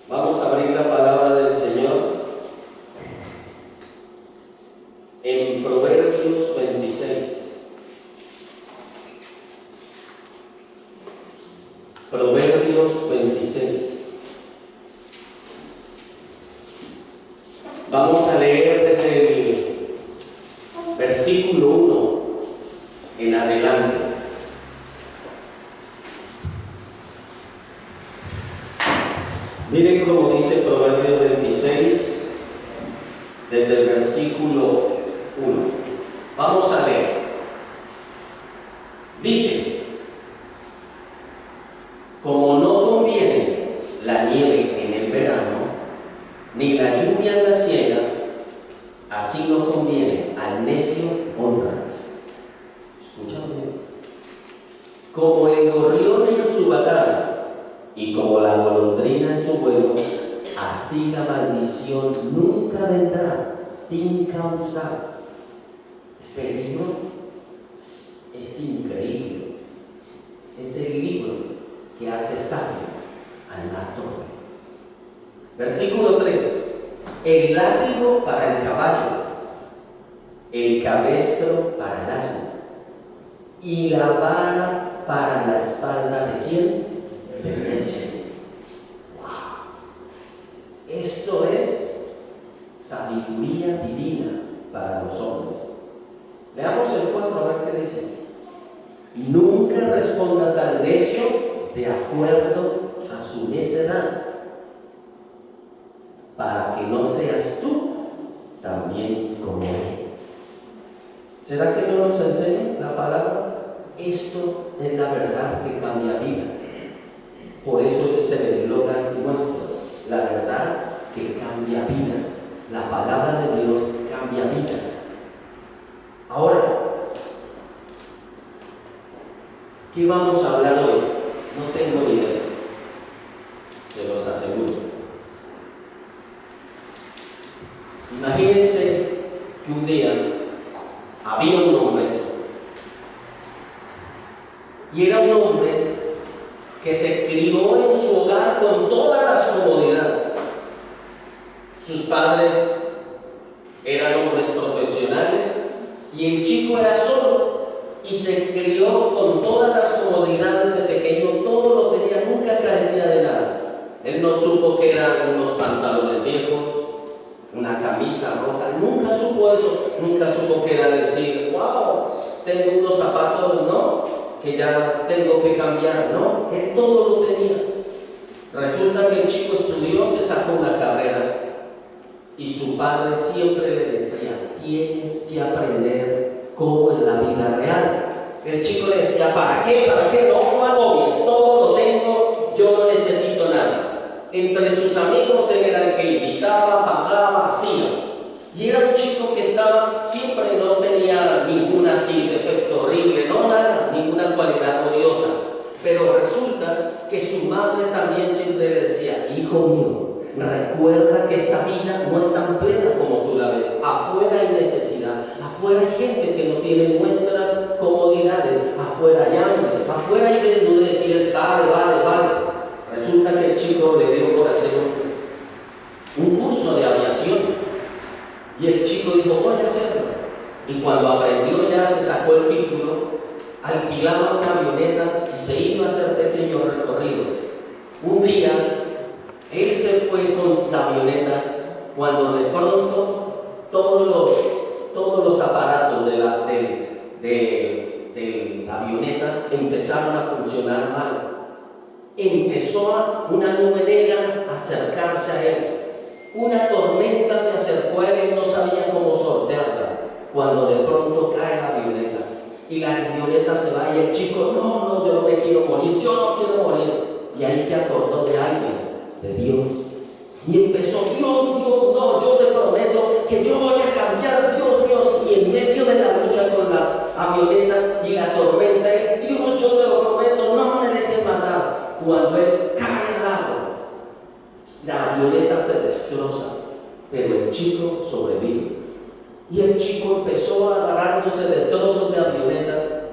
Vamos a abrir la palabra del Señor en Proverbios 26. Proverbios 26. Vamos a leer desde el versículo 1 en adelante. Miren cómo dice Proverbios 26, desde el versículo 1. Vamos a leer. Dice: como no conviene la nieve en el verano, ni la lluvia en la siega, así no conviene al necio honra. Escúchame. Como el gorrión en su batalla, y como la golondrina en su vuelo, así la maldición nunca vendrá sin causar. Este libro es increíble. Es el libro que hace sabio al más torpe. Versículo 3. El látigo para el caballo, el cabestro para el asno, y la vara para la espalda de ¿quién? Del necio. ¡Wow! Esto es sabiduría divina para los hombres. Leamos el 4 a ver qué dice. Nunca respondas al necio de acuerdo a su necedad, para que no seas tú también como él. ¿Será que no nos enseña la palabra? Esto es la verdad que cambia vidas. Por eso ese es el eslogan nuestro, la verdad que cambia vidas. La palabra de Dios cambia vidas. Ahora, ¿qué vamos a hablar hoy? No tengo ni idea, se los aseguro. Imagínense que un día había un hombre, y era un hombre que se crió en su hogar con todas las comodidades. Sus padres eran hombres profesionales y el chico era solo y se crió con todas las comodidades de pequeño, todo lo tenía, nunca carecía de nada. Él no supo que eran unos pantalones viejos, una camisa rota, nunca supo eso, nunca supo que era decir, wow, tengo unos zapatos, no, que ya tengo que cambiar, no, él todo lo tenía. Resulta que el chico estudió, se sacó una carrera y su padre siempre le decía, tienes que aprender cómo es la vida real. El chico le decía, ¿para qué? ¿Para qué? No agobies, todo lo tengo, yo no necesito nada. Entre sus amigos él era el que invitaba, pagaba, hacía. Y era un chico que estaba, siempre no tenía ninguna así defecto horrible, no nada, ninguna cualidad odiosa. Pero resulta que su madre también siempre le decía, hijo mío, recuerda que esta vida no es tan plena como tú la ves. Afuera hay necesidad, afuera hay gente que no tiene nuestras comodidades, afuera hay hambre, afuera hay desnudez, y él vale. Resulta que el chico le dio por hacer un curso de aviación. Y el chico dijo, voy a hacerlo. Y cuando aprendió ya se sacó el título, alquilaba una avioneta y se iba a hacer pequeños recorridos. Un día, él se fue con la avioneta cuando de pronto todos los aparatos de la avioneta empezaron a funcionar mal. Empezó una nube negra a acercarse a él. Una tormenta se acercó a él, no sabía cómo sortearla, cuando de pronto cae la avioneta. Y la avioneta se va y el chico, no, yo no me quiero morir, yo no quiero morir. Y ahí se acordó de alguien, de Dios. Y empezó, Dios, no, yo te prometo que yo voy a cambiar, Dios. Y en medio de la lucha con la avioneta y la tormenta, Dios, yo te lo prometo, no me dejes matar. Cuando él cae al agua, la avioneta se destroza, pero el chico sobrevive. Y el chico empezó agarrándose de trozos de avioneta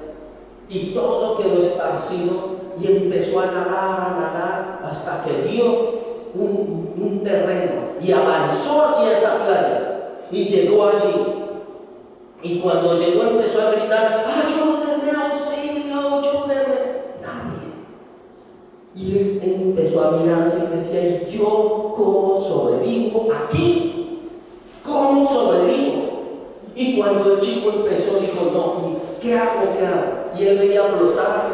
y todo quedó esparcido y empezó a nadar hasta que vio un terreno y avanzó hacia esa playa y llegó allí. Y cuando llegó empezó a gritar: ayúdenme, auxilio, ayúdenme. Nadie. Y él empezó a mirarse y decía: ¿y yo cómo sobrevivo aquí? ¿Cómo sobrevivo? Y cuando el chico empezó, dijo: no, ¿y qué hago? ¿Qué hago? Y él veía flotar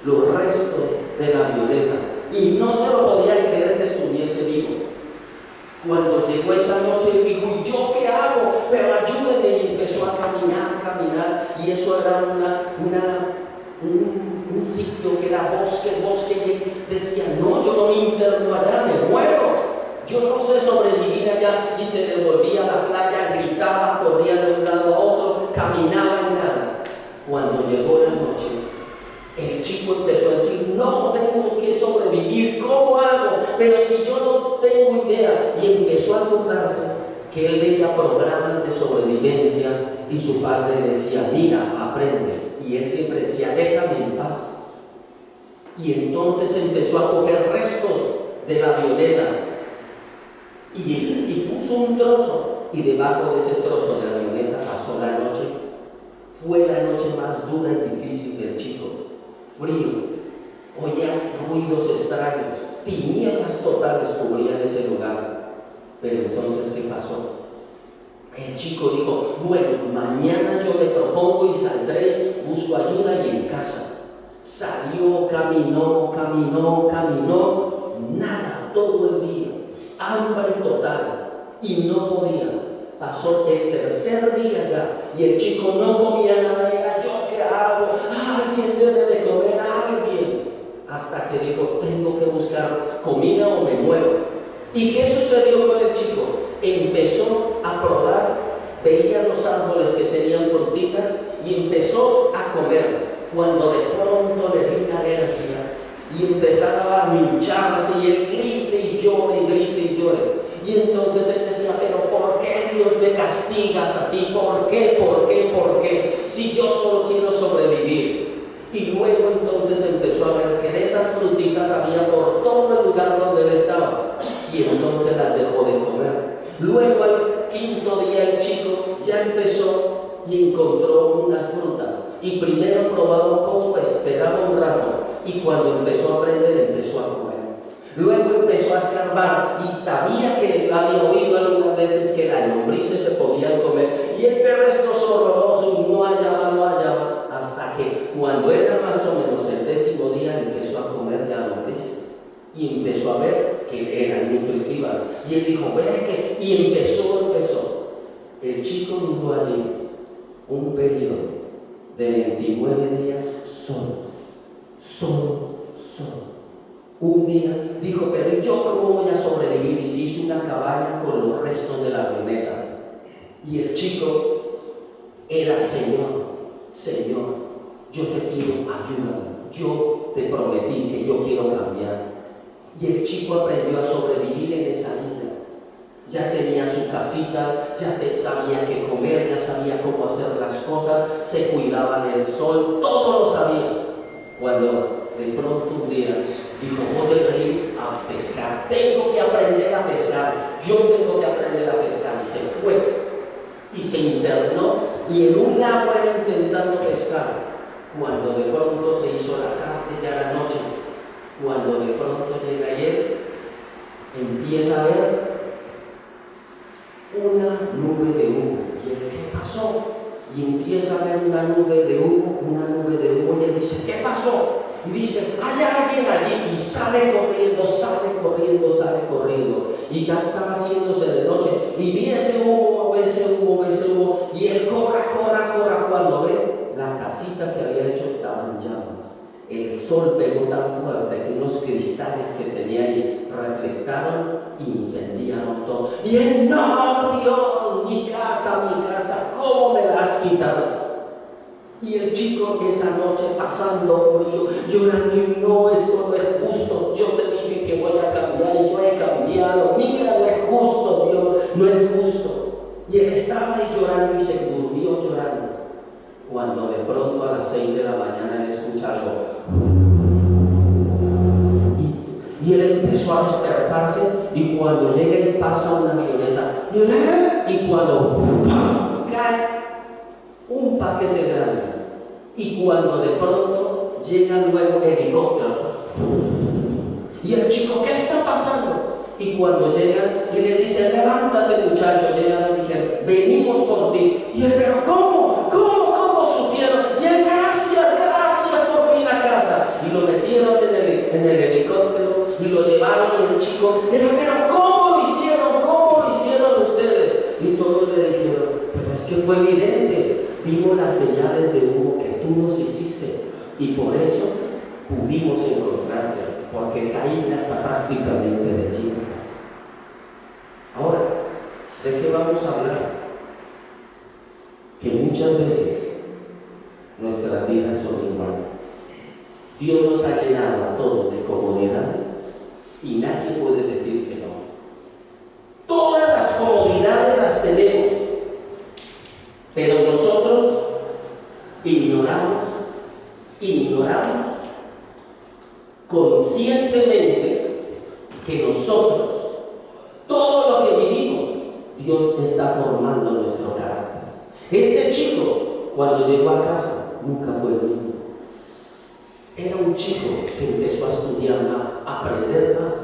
los restos de la avioneta. Y no se lo podía creer que estuviese vivo. Cuando llegó esa noche, él dijo: ¿y yo qué hago? Pero ayúdenme. Y empezó a caminar. Y eso era un sitio que era bosque. Y él decía: no, yo no me interno allá, me muero. Yo no sé sobrevivir allá. Y se devolvía a la playa, gritaba, corría de un lado a otro, caminaba y nada. Cuando llegó la noche, el chico empezó a decir: no, tengo que sobrevivir, ¿cómo hago? Pero si yo no tengo idea. Y empezó a acordarse que él veía programas de sobrevivencia y su padre le decía: mira, aprende. Y él siempre decía: déjame en paz. Y entonces empezó a coger restos de la avioneta y puso un trozo, y debajo de ese trozo de la avioneta pasó la noche. Fue la noche más dura y difícil del chico. Frío, oía ruidos extraños, tinieblas totales cubrían ese lugar. Pero entonces, ¿qué pasó? El chico dijo: bueno, mañana yo me propongo y saldré, busco ayuda y en casa. Salió, caminó, nada todo el día, hambre total, y no podía. Pasó el tercer día ya y el chico no comía nada. Era: ¿yo qué hago? Alguien debe de comer, alguien. Hasta que dijo: tengo que buscar comida o me muero. ¿Y qué sucedió con el chico? Empezó a probar, veía los árboles que tenían frutitas y empezó a comer. Cuando de pronto le dio una alergia y empezaba a hincharse, y él grite y llore. Y entonces él decía: pero ¿por qué Dios me castigas así? ¿Por qué? Si yo solo quiero sobrevivir. Y luego entonces empezó a ver que de esas frutitas había por todo el lugar donde él estaba. Y entonces las dejó de comer. Luego al quinto día el chico ya empezó y encontró unas frutas. Y primero probaba un poco, esperaba un rato. Y cuando empezó a aprender, empezó a comer. Luego empezó a escarbar y sabía que había oído algunas veces que las lombrices se podían comer. Y el perro es horroroso y no hallaba, hasta que cuando era más o menos el 10º día empezó a comer ya lombrices. Y empezó a ver que eran nutritivas. Y él dijo: ve que... Y empezó. El chico duró allí un periodo de 29 días solo. Un día dijo: pero ¿y yo cómo voy a sobrevivir? Y se hizo una cabaña con los restos de la avioneta. Y el chico era: Señor, yo te pido, ayúdame. Yo te prometí que yo quiero cambiar. Y el chico aprendió a sobrevivir en esa isla. Ya tenía su casita, ya sabía qué comer, ya sabía cómo hacer las cosas, se cuidaba del sol, todo lo sabía. Cuando de pronto un día dijo: voy a ir a pescar, tengo que aprender a pescar, yo tengo que aprender a pescar. Y se fue y se internó, y en un lago era intentando pescar. Cuando de pronto se hizo la tarde, ya la noche, cuando de pronto llega y él empieza a ver una nube de humo. ¿Y él qué pasó? Y empieza a ver una nube de humo, y él dice: ¿qué pasó? Y dice: hay alguien allí. Y sale corriendo. Y ya estaba haciéndose de noche. Y vi ese humo. Y él corre. Cuando ve la casita que había hecho estaba en llamas. El sol pegó tan fuerte que unos cristales que tenía ahí reflectaron e incendiaron todo. Y él: no, Dios, mi casa, ¿cómo me la has quitado? Y el chico esa noche pasando frío, llorando: y no, esto no es justo. Yo te dije que voy a cambiar y yo he cambiado. Mira, no es justo, Dios, no es justo. Y él estaba ahí llorando y se durmió llorando. Cuando de pronto a las 6 de la mañana él escucha algo. Y él empezó a despertarse, y cuando llega y pasa una avioneta, y cuando ¡pam!, cae un paquete grande, y cuando de pronto llega luego helicóptero, y el chico, ¿qué está pasando? Y cuando llegan y le dicen, levántate muchacho, llegan y dijeron, venimos por ti. Y él, pero ¿cómo supieron? Y él, gracias por fin a casa. Y lo metieron en el helicóptero y lo llevaron, y el chico, pero ¿cómo lo hicieron ustedes? Y todos le dijeron, pero es que fue evidente, vimos las señales de humo que tú nos hiciste, y por eso pudimos encontrarte, porque esa isla está prácticamente desierta. Ahora, ¿de qué vamos a hablar? Que muchas veces nuestras vidas son iguales. Dios nos ha llenado a todos de comodidades y nadie puede decir que no. Todas las comodidades las tenemos, pero nosotros ignoramos conscientemente que nosotros, todo lo que vivimos, Dios está formando nuestro carácter. Este chico, cuando llegó a casa, nunca fue el mismo. Era un chico que empezó a estudiar más, a aprender más,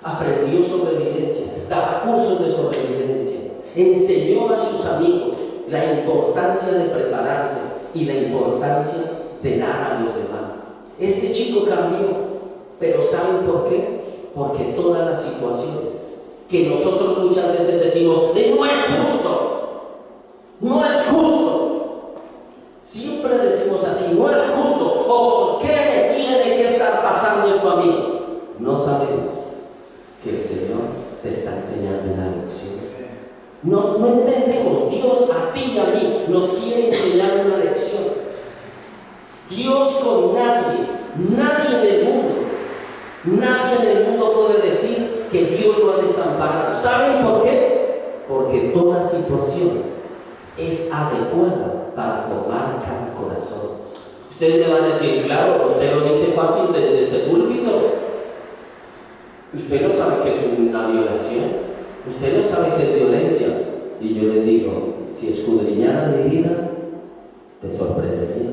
aprendió sobrevivencia, daba cursos de sobrevivencia, enseñó a sus amigos la importancia de prepararse y la importancia de dar a los demás. Este chico cambió, pero ¿saben por qué? Porque todas las situaciones que nosotros muchas veces decimos, no es justo, siempre decimos así, no es justo, o ¿por qué me tiene que estar pasando esto a mí? No sabemos que el Señor te está enseñando una lección. No entendemos, Dios a ti y a mí nos quiere enseñar una lección. Dios con nadie en el mundo puede decir que Dios lo ha desamparado. ¿Saben por qué? Porque toda situación es adecuada para formar cada corazón. Ustedes me van a decir, claro, usted lo dice fácil desde ese púlpito. Usted no sabe que es una violación. Usted no sabe que es violencia. Y yo les digo, si escudriñaran mi vida, te sorprendería.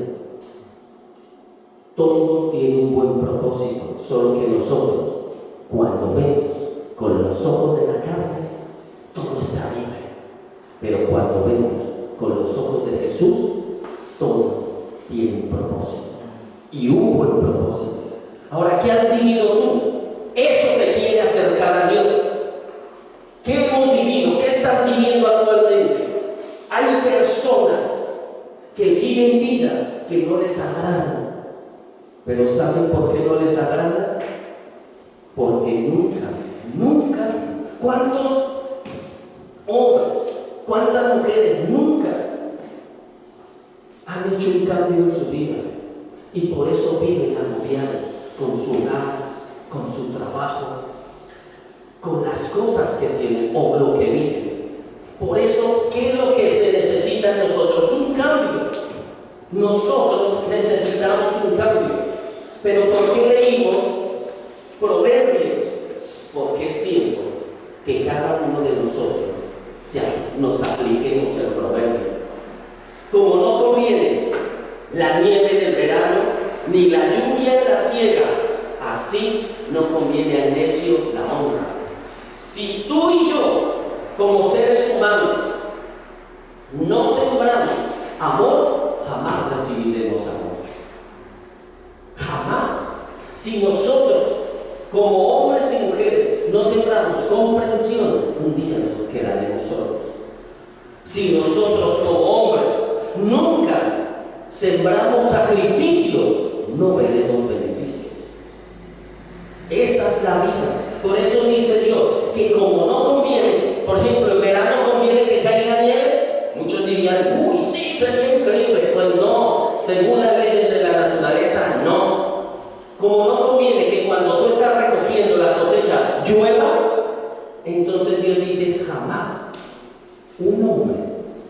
Todo tiene un buen propósito, solo que nosotros, cuando vemos con los ojos de la carne, todo está bien. Pero cuando vemos con los ojos de Jesús, todo tiene un propósito. Y un buen propósito. Ahora, ¿qué has vivido tú? Eso te quiere acercar a Dios. ¿Qué hemos vivido? ¿Qué estás viviendo actualmente? Hay personas que viven vidas que no les agradan. Pero ¿saben por qué no les agrada? Porque nunca, ¿cuántos hombres, cuántas mujeres nunca han hecho un cambio en su vida? Y por eso viven agobiados con su hogar, con su trabajo, con las cosas que tienen o lo que viven. Por eso, ¿qué es lo que se necesita en nosotros? Un cambio. Nosotros necesitamos un cambio. Pero ¿por qué leímos Proverbios? Porque es tiempo que cada uno de nosotros nos apliquemos el proverbio. Como no conviene la nieve en el verano, ni la lluvia en la siega, así no conviene al necio la honra. Si tú y yo, como seres humanos, no sembramos amor, jamás recibiremos amor. Jamás. Si nosotros, como hombres y mujeres, no sembramos comprensión, un día nos quedaremos solos. Si nosotros, como hombres, nunca sembramos sacrificio, no veremos beneficios. Esa es la vida. Por eso dice Dios que como no conviene, por ejemplo, en verano conviene que caiga nieve, muchos dirían, uy, sí, sería increíble. Pues no, según las leyes de la naturaleza, no. Como no conviene que cuando tú estás recogiendo la cosecha llueva, entonces Dios dice, jamás un hombre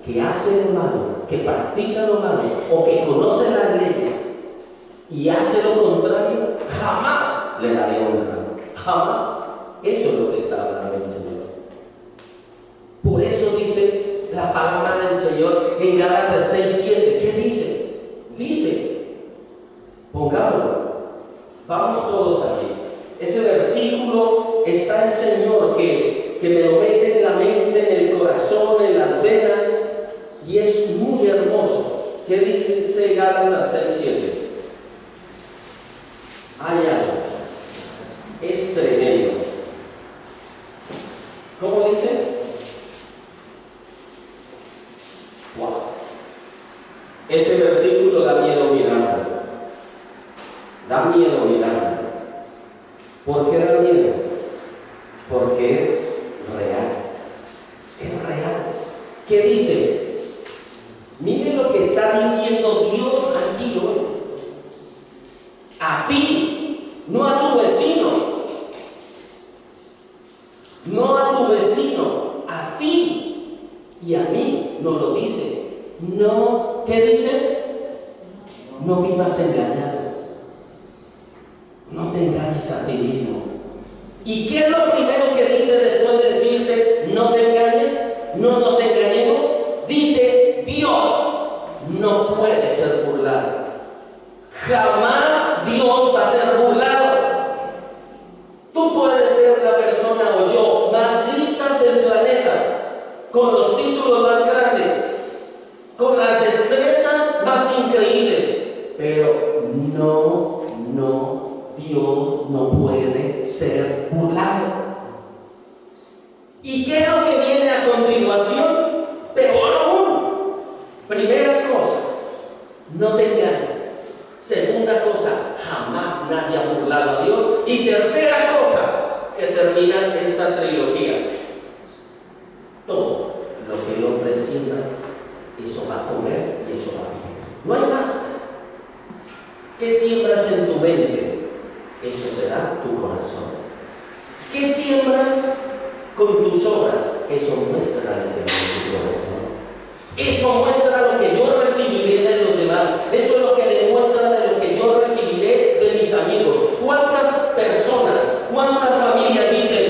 que hace lo malo, que practica lo malo o que conoce las leyes y hace lo contrario, jamás le daré honra. Jamás. Eso es lo que está hablando el Señor. Por eso dice la palabra del Señor en Gálatas 6:7. ¿Qué dice? Dice, pongámoslo, vamos todos aquí. Ese versículo está el Señor que me lo mete en la mente, en el corazón, en las venas, y es muy hermoso. ¿Qué dice Gálatas 6:7? Hay algo, es tremendo. ¿Cómo dice? Wow. Ese versículo da miedo mirarlo. Da miedo mirarlo. ¿Por qué da miedo? Porque es real. Es real. ¿Qué dice? Mire lo que está diciendo Dios aquí hoy. A ti, no a tu vecino. No a tu vecino, a ti y a mí nos lo dice. No, ¿qué dice? No vivas engañado. No te engañes a ti mismo. ¿Y qué es lo primero que dice después de decirte no te engañes? No nos engañemos. Dice Dios no puede ser burlado. Jamás Dios va a ser burlado. Tú puedes ser la persona o yo más lista del planeta, con los títulos más grandes, con las destrezas más increíbles, pero Dios no puede ser burlado. ¿Y qué es lo que viene a continuación? Peor aún. Primera cosa, no te engañes. Segunda cosa, jamás nadie ha burlado a Dios. Y tercera cosa, que termina esta trilogía: todo lo que el hombre siembra, eso va a comer y eso va a vivir. No hay más. ¿Qué siembras en tu mente? Eso será tu corazón. ¿Qué siembras con tus obras? Eso muestra lo que hay en tu corazón. Eso muestra lo que yo recibiré de los demás. Eso es lo que demuestra de lo que yo recibiré de mis amigos. ¿Cuántas personas, cuántas familias dicen,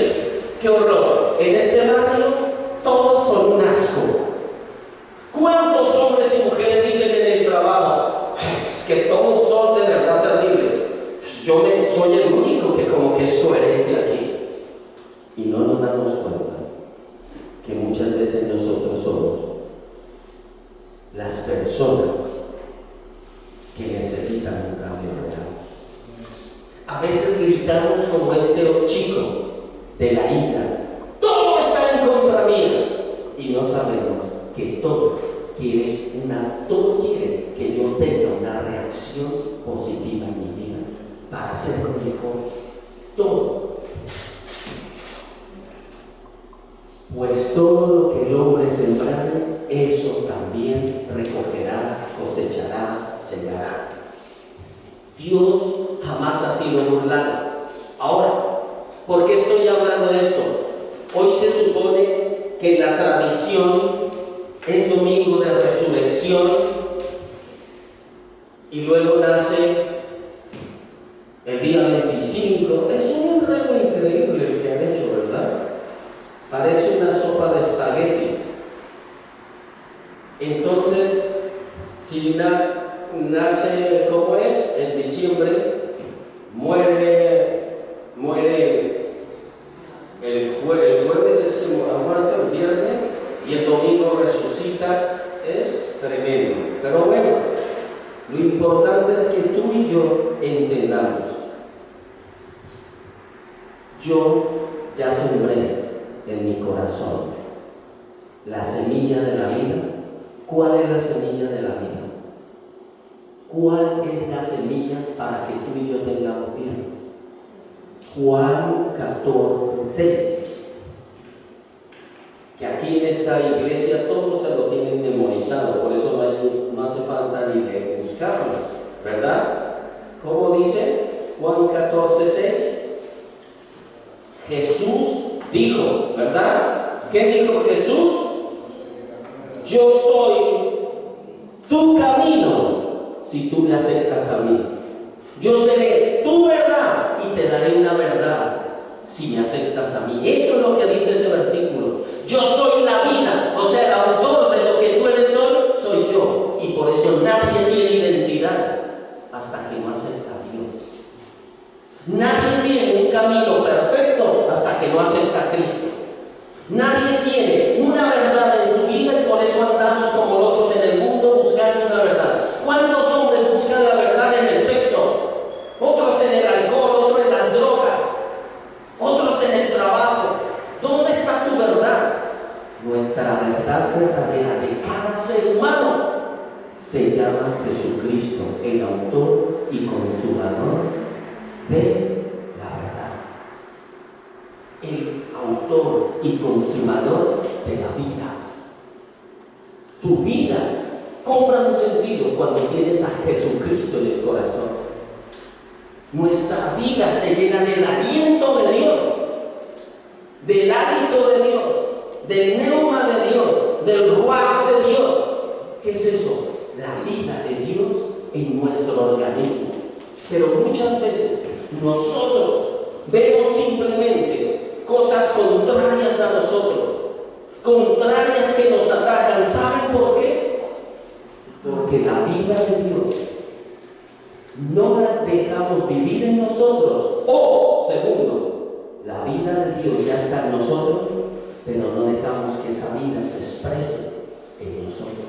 qué horror, en este barrio todos son un asco? ¿Cuántos hombres y mujeres dicen en el trabajo, es que todos son de verdad terribles? Yo soy el único que como que es coherente aquí. Y no nos damos cuenta que muchas veces nosotros somos las personas que necesitan un cambio real. A veces gritamos como este chico de la ira, todo está en contra mía, y no sabemos que todo quiere que yo tenga una reacción positiva en mi vida para hacerlo mejor. Todo. Pues todo lo que el hombre sembrare, eso también recogerá, cosechará, segará. Dios jamás ha sido burlado. Ahora, ¿por qué estoy hablando de esto? Hoy se supone que la tradición es domingo de resurrección y luego nace el día 25. Es un enredo increíble el que han hecho, ¿verdad? Parece una sopa de espaguetis. Entonces, si nace, ¿cómo es? En diciembre, muere el jueves, es que ha muerto el viernes, y el domingo resucita. Es tremendo. Pero bueno, lo importante es que tú y yo entendamos. Yo ya sembré en mi corazón la semilla de la vida. ¿Cuál es la semilla de la vida? ¿Cuál es la semilla para que tú y yo tengamos vida? Juan 14:6. Que aquí en esta iglesia todos se lo tienen memorizado, por eso no hace falta ni buscarlo, ¿verdad? ¿Cómo dice? Juan 14:6. Jesús dijo, ¿verdad? ¿Qué dijo Jesús? Yo soy tu camino si tú me aceptas a mí. Yo seré tu verdad y te daré una verdad. si me aceptas a mí. Eso es lo que dice ese versículo. Yo soy la vida, o sea, el autor de lo que tú eres hoy, soy yo. Y por eso nadie tiene identidad hasta que no acepta a Dios. Nadie tiene un camino perfecto hasta que no acepta a Cristo. Nadie tiene una verdad en su vida y por eso andamos como locos en el mundo buscando una verdad. ¿Cuántos hombres buscan la verdad en el sexo? Otros en el alcohol, otros en las drogas, otros en el trabajo. ¿Dónde está tu verdad? Nuestra verdad verdadera de cada ser humano se llama Jesucristo, el autor y consumador de la verdad. El autor y consumador de la vida. Tu vida cobra un sentido cuando tienes a Jesucristo en el corazón. Nuestra vida se llena del aliento de Dios, del hálito de Dios, del neuma de Dios, del ruaj de Dios. ¿Qué es eso? La vida de Dios en nuestro organismo. Pero muchas veces nosotros vemos simplemente cosas contrarias a nosotros, contrarias que nos atacan. ¿Saben por qué? Porque la vida de Dios no la dejamos vivir en nosotros. O, segundo, la vida de Dios ya está en nosotros, pero no dejamos que esa vida se exprese en nosotros.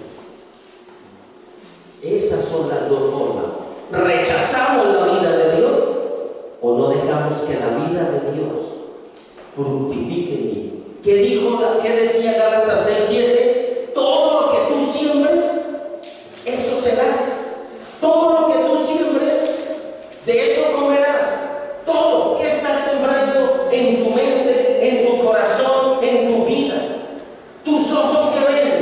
Esas son las dos formas. ¿Rechazamos la vida de Dios o no dejamos que la vida de Dios fructifique en mí? ¿Qué decía Gálatas 6:7? Todo lo que tú siembres, eso serás. Todo lo que tú siembres, de eso comerás. Todo. ¿Qué estás sembrando en tu mente, en tu corazón, en tu vida? Tus ojos que ven,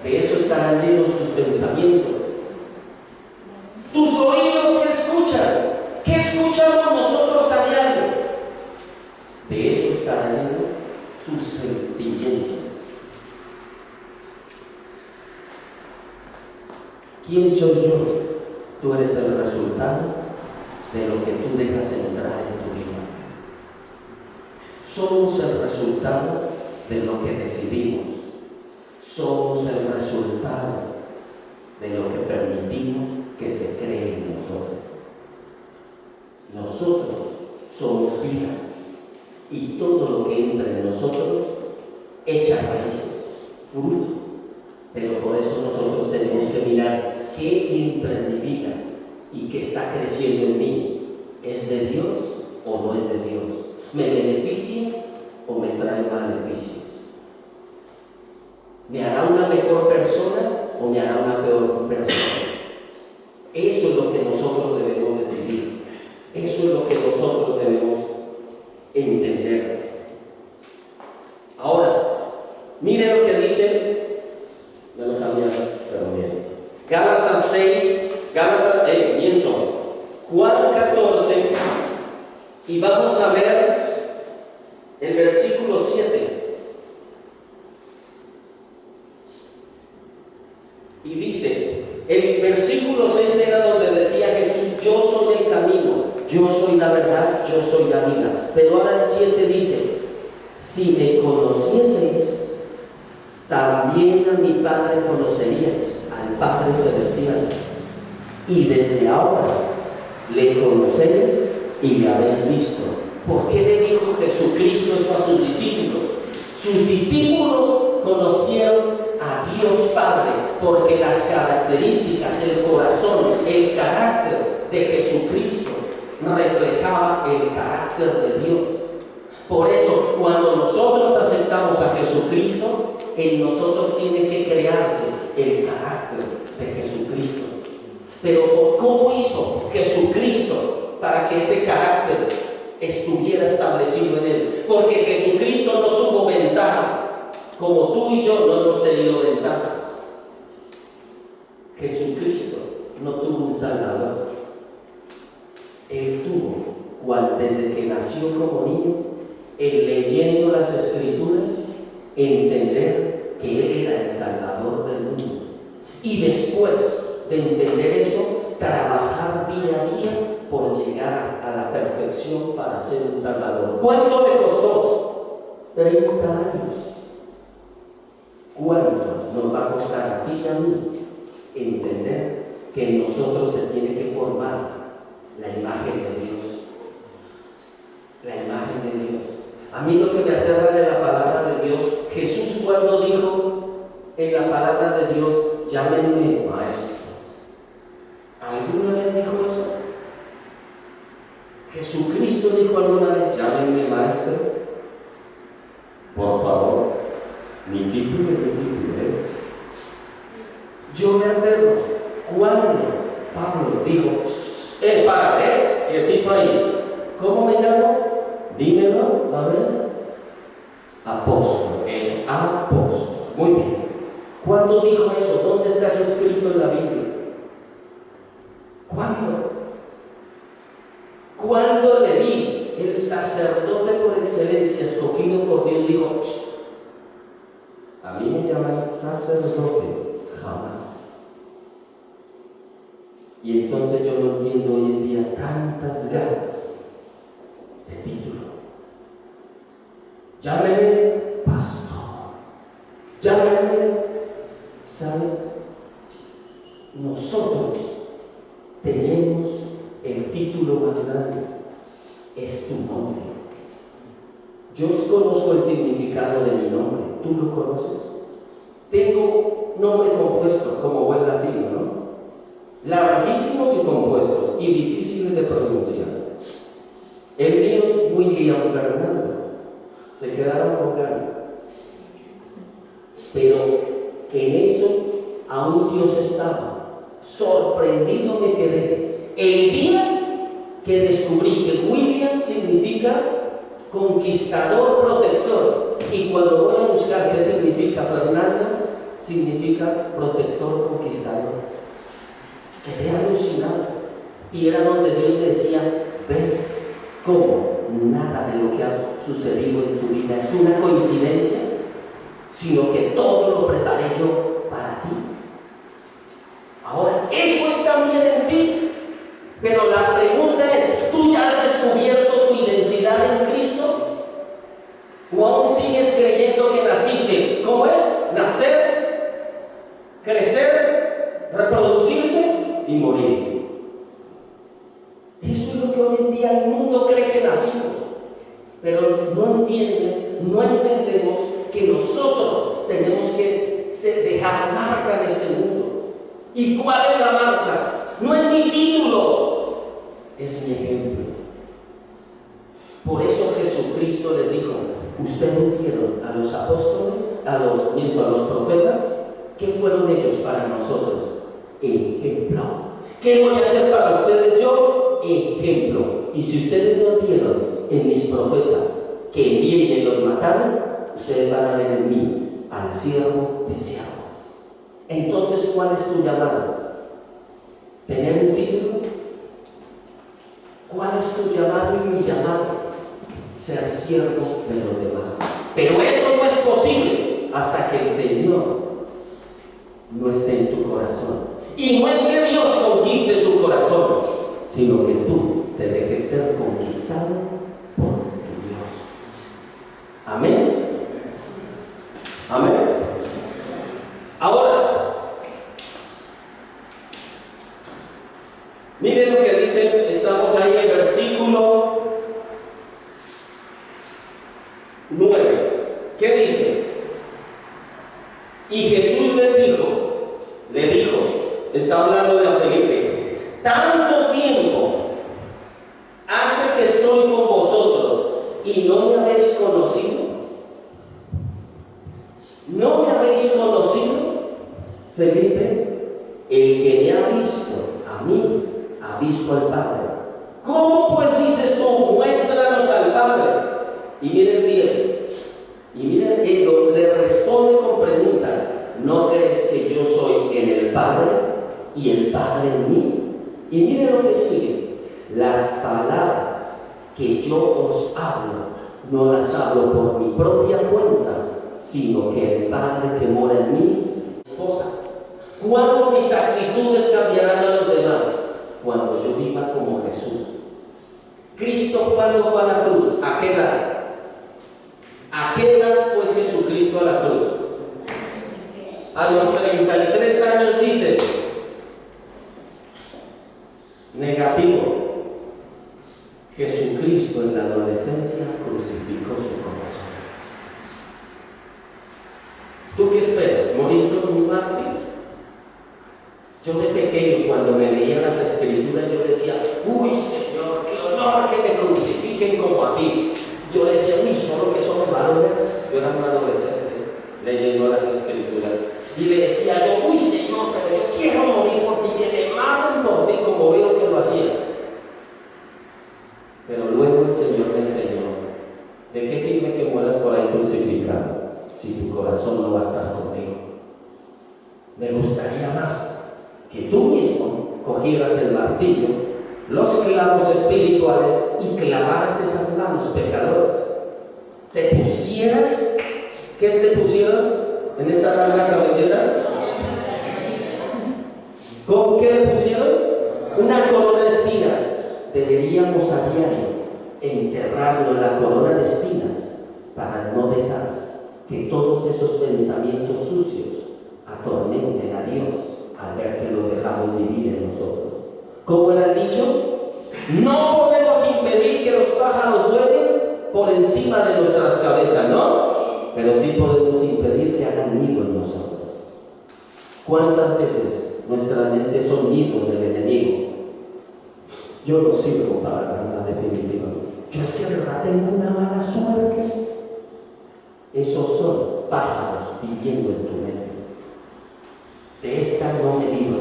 de eso estarán llenos tus pensamientos. Tus oídos que escuchan, ¿qué escuchamos nosotros a diario? De eso estarán llenos tus sentimientos. ¿Quién soy yo? Tú eres el resultado de lo que tú dejas entrar en tu vida. Somos el resultado de lo que decidimos. Somos el resultado de lo que permitimos que se cree en nosotros. Nosotros somos vida y todo lo que entra en nosotros echa raíces, fruto. Pero por eso nosotros tenemos que mirar qué entra en mi vida y qué está creciendo en mí. ¿Es de Dios o no es de Dios? ¿Me beneficia o me trae maleficios? ¿Me hará una mejor persona o me hará una peor persona? Eso es lo que nosotros debemos decidir. Eso es lo que nosotros debemos entender. Ahora, mire lo que dice. No lo cambiaron, pero bien. Gálatas 6, Juan 14, y vamos a ver el versículo 7. Y dice, el versículo 6 era donde decía Jesús: yo soy el camino, yo soy la verdad, yo soy la vida. Pero ahora el 7 dice: si me conocieseis, también a mi Padre conoceríais, al Padre Celestial. Y desde ahora le conocéis y le habéis visto. ¿Por qué le dijo Jesucristo eso a sus discípulos? Sus discípulos conocieron a Dios Padre porque las características, el corazón, el carácter de Jesucristo reflejaba el carácter de Dios. Por eso, cuando nosotros aceptamos a Jesucristo, en nosotros tiene que crearse el carácter de Jesucristo. Pero ¿cómo hizo Jesucristo para que ese carácter estuviera establecido en él? Porque Jesucristo no tuvo ventajas, como tú y yo no hemos tenido ventajas. Jesucristo no tuvo un Salvador. Él tuvo, desde que nació como niño, leyendo las Escrituras, entender que Él era el Salvador del mundo. Y después de entender eso, trabajar día a día por llegar a la perfección para ser un Salvador. ¿Cuánto le costó? 30 años. ¿Cuánto nos va a costar a ti y a mí entender que en nosotros se tiene que formar la imagen de Dios? La imagen de Dios. A mí lo que me aterra de la palabra de Dios, Jesús cuando dijo en la palabra de Dios, llámenme maestro. ¿Alguna vez dijo eso? Jesucristo dijo alguna vez, llámenme maestro. Por favor, mi título es mi título, ¿eh? Yo me aterro cuando Pablo dijo, para, quietito ahí. ¿Cómo me llamo? Dímelo, a ver. Apóstol, es apóstol. Muy bien. ¿Cuándo dijo eso? ¿Dónde está eso escrito en la Biblia? ¿Cuándo? Cuando Leví, el sacerdote por excelencia, escogido por Dios, dijo, a mí me llaman sacerdote, jamás. Y entonces yo no entiendo hoy en día tantas ganas de título. Llámeme pastor, llámeme, ¿sabe? Nosotros tenemos el título más grande, es tu nombre. Yo conozco el significado de mi nombre, ¿tú lo conoces? Tengo nombre compuesto como buen latino, ¿no? Larguísimos y compuestos y difíciles de pronunciar. El mío es William Fernando. Se quedaron con ganas. Pero en eso aún Dios estaba. Sorprendido me quedé. El día que descubrí que William significa conquistador, protector. Y cuando voy a buscar qué significa Fernando, significa protector, conquistador. Quedé alucinado. Y era donde Dios me decía, ¿ves cómo nada de lo que ha sucedido en tu vida es una coincidencia? Sino que todo lo preparé yo para ti. Ahora, eso está también en ti. Pero la pregunta es, ¿tú ya has descubierto tu identidad en Cristo? ¿O aún sigues creyendo que naciste? ¿Cómo es? Nacer, crecer, reproducirse y morir. Eso es lo que hoy en día el mundo cree que nacimos. Pero no entendemos que nosotros tenemos que dejar marca en este mundo. ¿Y cuál es la marca? No es mi título, es mi ejemplo. Por eso Jesucristo le dijo, ustedes vieron a los apóstoles, a los profetas, ¿qué fueron ellos para nosotros? Ejemplo. ¿Qué voy a hacer para ustedes yo? Ejemplo. Y si ustedes no vieron en mis profetas que vienen y los mataron, ustedes van a ver en mí al siervo de siervos. Entonces, ¿cuál es tu llamado? ¿Tener un título? ¿Cuál es tu llamado y mi llamado? Ser siervo de los demás. Pero eso no es posible hasta que el Señor no esté en tu corazón. Y no es que Dios conquiste tu corazón, sino que tú te dejes ser conquistado por tu Dios. Amén. Amén. Ahora, miren lo que dice, estamos ahí en el versículo 9. ¿Qué dice? Y Jesús le dijo, está hablando de a Felipe, tanto tiempo hace que estoy con vosotros y no me habéis conocido. ¿No me habéis conocido? Felipe, el que me ha visto a mí, ha visto al Padre. ¿Cómo pues dices tú, muéstranos al Padre? Y miren 10. Y miren, él le responde con preguntas. ¿No crees que yo soy en el Padre y el Padre en mí? Y miren lo que sigue. Las palabras que yo os hablo, no las hablo por mi propia cuenta, sino que el Padre que mora en mí, esposa. ¿Cuándo mis actitudes cambiarán a los demás? cuando yo viva como Jesús. Cristo, ¿cuándo fue a la cruz? ¿A qué edad? ¿A qué edad fue Jesucristo a la cruz? A los 33 años, dice. Negativo. Jesucristo en la adolescencia crucificó su corazón. ¿Tú qué esperas? ¿Morir como un mártir? Yo de pequeño, cuando me leía las escrituras, yo decía, uy Señor, qué honor que me crucifiquen como a ti. Yo decía, uy, solo que eso me va a doler. Yo era un adolescente leyendo las escrituras y le decía yo, uy Señor, pero yo quiero morir por ti, que me maten por ti, como veo que lo hacía. Pero luego el Señor me enseñó, ¿de qué sirve que mueras por ahí crucificado si tu corazón no va a estar contigo? Me gustaría más que tú mismo cogieras el martillo, los clavos espirituales y clavaras esas manos pecadoras. Te pusieras, ¿qué te pusieron en esta larga cabellera? ¿Con qué le pusieron? Una corona de espinas. Deberíamos a diario enterrarlo en la corona de espinas para no dejar que todos esos pensamientos sucios atormenten a Dios al ver que lo dejamos vivir en nosotros. ¿Cómo era el dicho? No podemos impedir que los pájaros vuelen por encima de nuestras cabezas, ¿no? Pero sí podemos impedir que hagan nido en nosotros. ¿Cuántas veces nuestras mentes son nidos del enemigo? Yo no sirvo para nada, definitivamente. Yo es que de verdad tengo una mala suerte. Esos son pájaros viviendo en tu mente. De esta no me libro.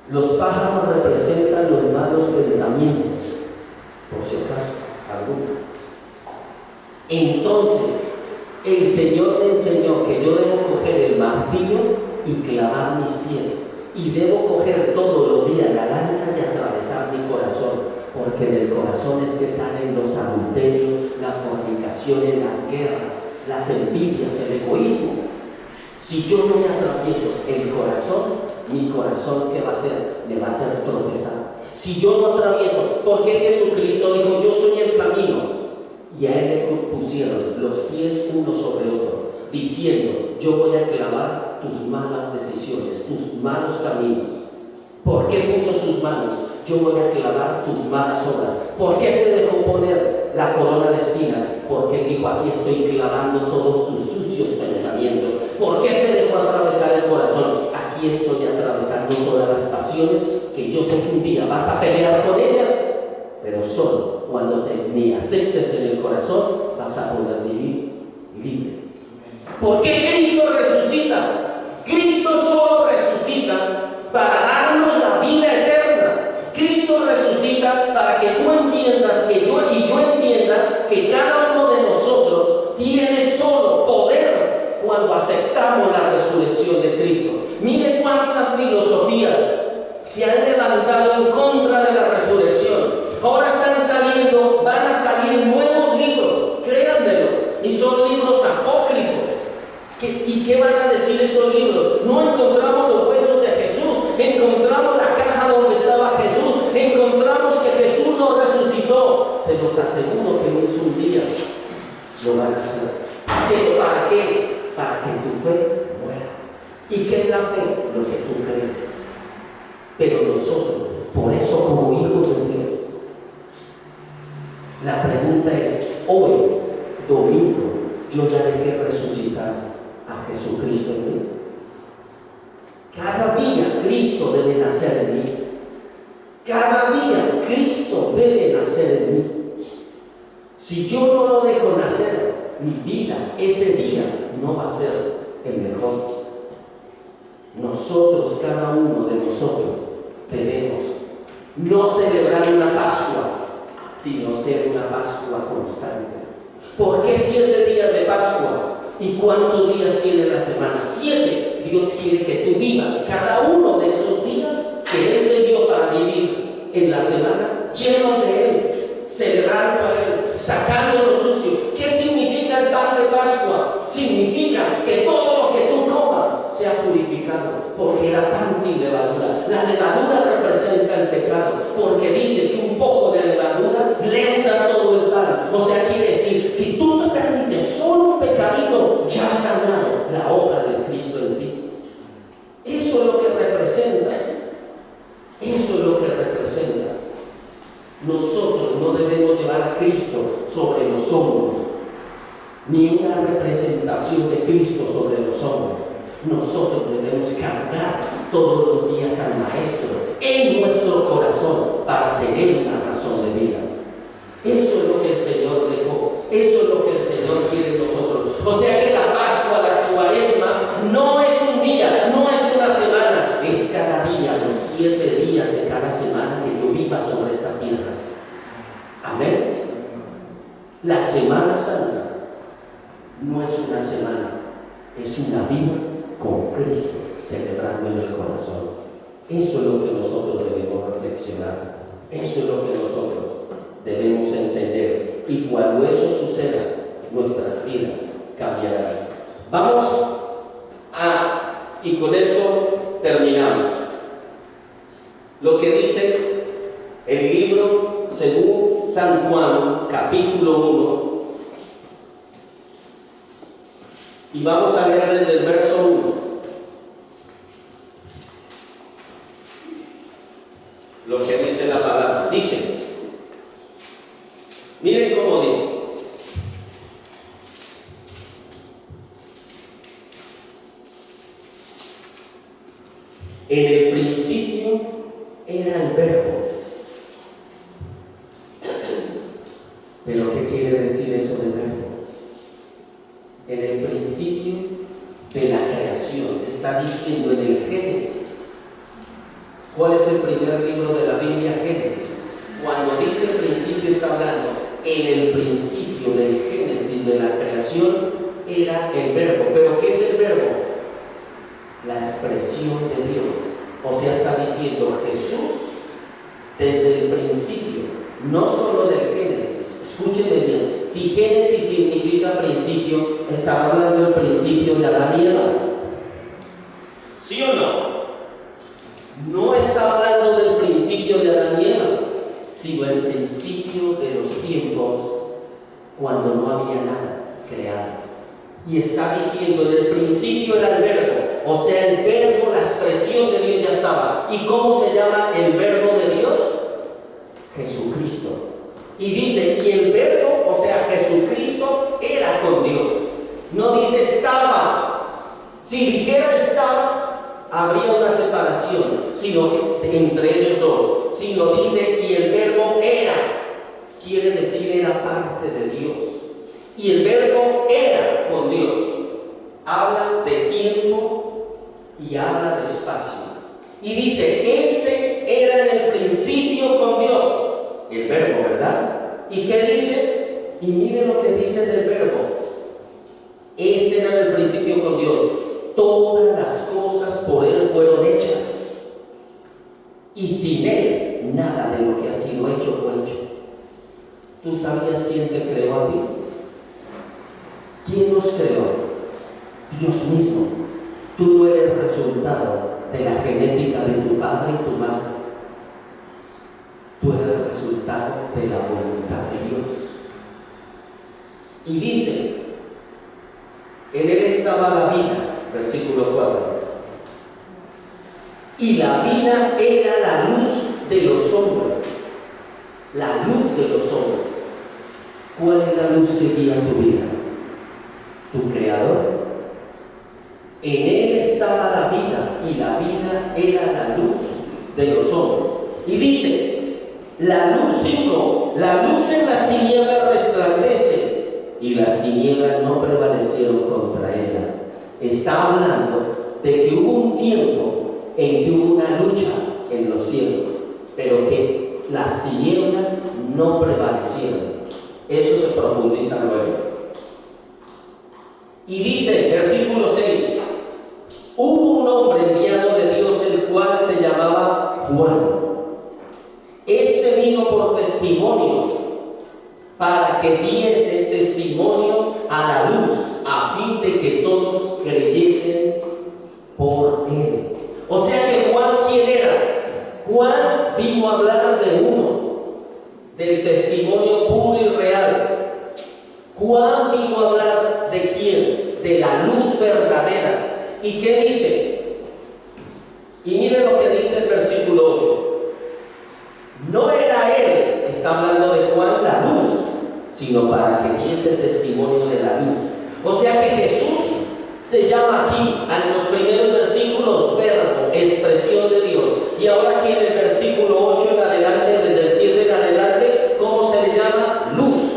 Los pájaros representan los malos pensamientos, por si acaso, alguno. Entonces, el Señor me enseñó que yo debo coger el martillo y clavar mis pies. Y debo coger todos los días la lanza y atravesar mi corazón, porque del corazón es que salen los adulterios, las fornicaciones, las guerras, las envidias, el egoísmo. Si yo no me atravieso el corazón, mi corazón, ¿qué va a hacer? Me va a hacer tropezar. Si yo no atravieso, porque Jesucristo dijo, yo soy el camino, y a él le pusieron los pies uno sobre otro, diciendo, yo voy a clavar tus malas decisiones, tus malos caminos. ¿Por qué puso sus manos? Yo voy a clavar tus malas obras. ¿Por qué se dejó poner la corona de espinas? Porque él dijo, aquí estoy clavando todos tus sucios pensamientos. ¿Por qué se dejó atravesar el corazón? Aquí estoy atravesando todas las pasiones que yo sé que un día vas a pelear con ellas, pero solo cuando me aceptes en el corazón vas a poder vivir libre. ¿Por qué Cristo resucita? Cristo solo resucita para darnos la vida eterna. Cristo resucita para que tú entiendas que yo y yo entienda que cada uno de nosotros tiene solo poder cuando aceptamos la resurrección de Cristo. Mire cuántas filosofías se han levantado en contra de la resurrección. Ahora están saliendo, van a salir nuevos libros, créanmelo, y son libros apócrifos. ¿Y qué van a decir esos libros? No encontramos los huesos de Jesús, encontramos la caja donde estaba Jesús, encontramos que Jesús no resucitó. Se los aseguro que un día lo van a hacer. ¿Pero para qué es? Para que tu fe muera. ¿Y qué es la fe? Lo que tú crees. Pero nosotros, por eso como hijos de Dios, la pregunta es, hoy, domingo, yo ya dejé resucitar a Jesucristo en mí. Cada día Cristo debe nacer en mí. Cada día Cristo debe nacer en mí. Si yo no lo dejo nacer, mi vida ese día no va a ser el mejor. Nosotros, cada uno de nosotros, debemos no celebrar una Pascua, sino ser una Pascua constante. ¿Por qué 7 días de Pascua? ¿Y cuántos días tiene la semana? 7. Dios quiere que tú vivas cada uno de esos días que Él te dio para vivir en la semana, lleno de Él, celebrando a Él, sacando lo sucio. ¿Qué significa el pan de Pascua? Significa que todo lo que tú comas sea purificado. porque era pan sin levadura. La levadura representa el pecado, porque dice que un poco de levadura leuda todo el pan. O sea, quiere decir, si tú te permites solo un pecadito, ya has ganado la obra de Cristo en ti. Eso es lo que representa. Eso es lo que representa. Nosotros no debemos llevar a Cristo sobre los hombros, ni una representación de Cristo sobre los hombros. Nosotros debemos cargar todos los días al Maestro en nuestro corazón para tener una razón de vida. Eso es lo que el Señor dejó. Eso es lo que el Señor quiere de nosotros. O sea que la Pascua, la Cuaresma, no es un día, no es una semana, es cada día, los 7 días de cada semana que yo viva sobre esta tierra. Amén. La Semana Santa no es una semana, es una vida con Cristo celebrando en el corazón. Eso es lo que nosotros debemos reflexionar. Eso es lo que nosotros debemos entender. Y cuando eso suceda, nuestras vidas cambiarán. Vamos y con esto terminamos. Lo que dice el libro según San Juan, capítulo 1. Y vamos a leer desde el verso 1. Lo que dice la palabra. Dice, miren cómo dice. En el principio era el Verbo. ¿Pero qué quiere decir eso del Verbo? En el principio de la creación, está diciendo en el Génesis. ¿Cuál es el primer libro de la Biblia? Génesis. Cuando dice principio, está hablando en el principio del Génesis de la creación era el Verbo. ¿Pero qué es el Verbo? La expresión de Dios. O sea, está diciendo Jesús desde el principio, no solo del Génesis. Escúchenme bien, si Génesis significa principio, ¿está hablando del principio de Adán y Eva? ¿Sí o no? No está hablando del principio de Adán y Eva, sino el principio de los tiempos cuando no había nada creado. Y está diciendo, en el principio era el Verbo, o sea, el Verbo, la expresión de Dios ya estaba. ¿Y cómo se llama el Verbo de Dios? Jesucristo. Y dice, y el Verbo, o sea, Jesucristo, era con Dios. No dice estaba. Si dijera estaba, habría una separación, sino que entre ellos dos. Sino dice, y el Verbo era. Quiere decir, era parte de Dios. Y el Verbo era con Dios. Habla de tiempo y habla de espacio. Y dice, este era en el principio con Dios. El Verbo, ¿verdad? ¿Y qué dice? Y miren lo que dice del Verbo. Este era en el principio con Dios. Todas las cosas por Él fueron hechas. Y sin Él, nada de lo que ha sido hecho fue hecho. ¿Tú sabías quién te creó a ti? ¿Quién nos creó? Dios mismo. Tú no eres resultado de la genética de tu padre y tu madre. Tú eres el resultado de la voluntad de Dios. Y dice, en Él estaba la vida, versículo 4. Y la vida era la luz de los hombres. La luz de los hombres. ¿Cuál es la luz que guía tu vida? ¿Tu Creador? En Él estaba la vida, y la vida era la luz de los hombres. Y dice, la luz 5, la luz en las tinieblas resplandece, y las tinieblas no prevalecieron contra ella. Está hablando de que hubo un tiempo en que hubo una lucha en los cielos, pero que las tinieblas no prevalecieron. Eso se profundiza luego. Y dice, versículo 6, hubo un hombre enviado de Dios, el cual se llamaba Juan. Este vino por testimonio, para que diese testimonio a la luz, a fin de que todos creyesen por él. Juan vino a hablar ¿de quién? De la luz verdadera. ¿Y qué dice? Y mire lo que dice el versículo 8. No era él, está hablando de Juan, la luz, sino para que diese testimonio de la luz. O sea que Jesús se llama aquí, en los primeros versículos, verbo, expresión de Dios. Y ahora aquí en el versículo 8 en adelante, desde el 7 en adelante, ¿cómo se le llama? Luz.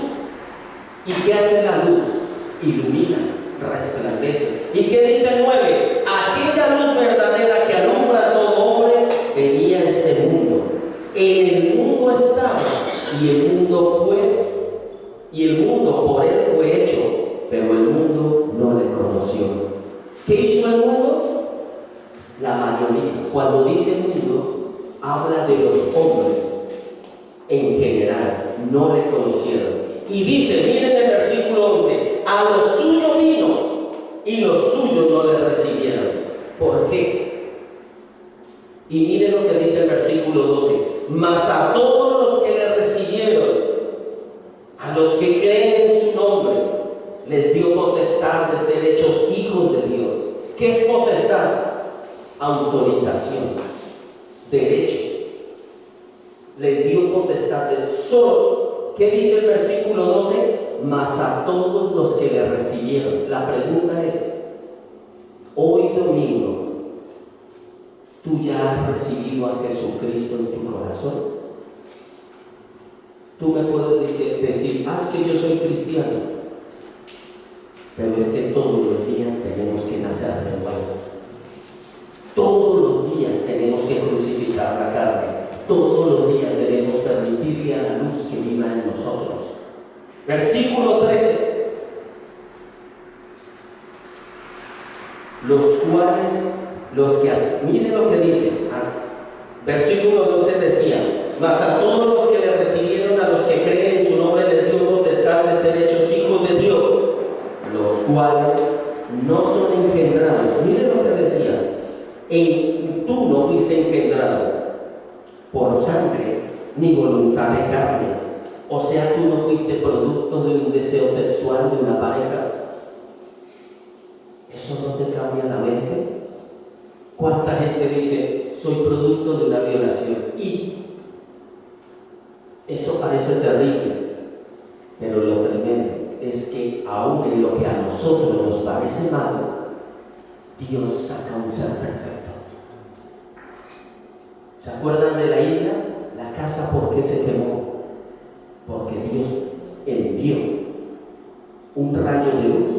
¿Y qué hace la luz? Ilumina, resplandece. ¿Y qué dice el 9? Aquella luz verdadera que alumbra a todo hombre venía a este mundo. En el mundo estaba, y el mundo por él fue hecho, pero el mundo no le conoció. ¿Qué hizo el mundo? La mayoría. Cuando dice mundo, habla de los hombres en general, no le conocieron. Y dice, miren el versículo 11, a lo suyo vino y los suyos no le recibieron. ¿Por qué? Y miren lo que dice el versículo 12, mas a todos los que le recibieron, a los que creen en su nombre, les dio potestad de ser hechos hijos de Dios. ¿Qué es potestad? Autorización, derecho. Les dio potestad de solo. ¿Qué dice el versículo 12? Mas a todos los que le recibieron. La pregunta es, hoy domingo, ¿tú ya has recibido a Jesucristo en tu corazón? Tú me puedes decir, es que yo soy cristiano, pero es que todos los días tenemos que nacer de nuevo. Todos los días tenemos que crucificar la carne. Todos los días debemos permitirle a la luz que viva en nosotros. Versículo 13. Los cuales, miren lo que dice. Versículo 12 decía, mas a todos los que le recibieron, a los que creen en su nombre, les dio potestad de ser hechos hijos de Dios, los cuales no son engendrados. Miren lo que decía. Tú no fuiste engendrado por sangre ni voluntad de carne. O sea, tú no fuiste producto de un deseo sexual de una pareja. ¿Eso no te cambia la mente? ¿Cuánta gente dice, soy producto de una violación? Y eso parece terrible, pero lo tremendo es que aún en lo que a nosotros nos parece malo, Dios saca un ser perfecto. ¿Se acuerdan de la isla? La casa, ¿por qué se quemó? Porque Dios envió un rayo de luz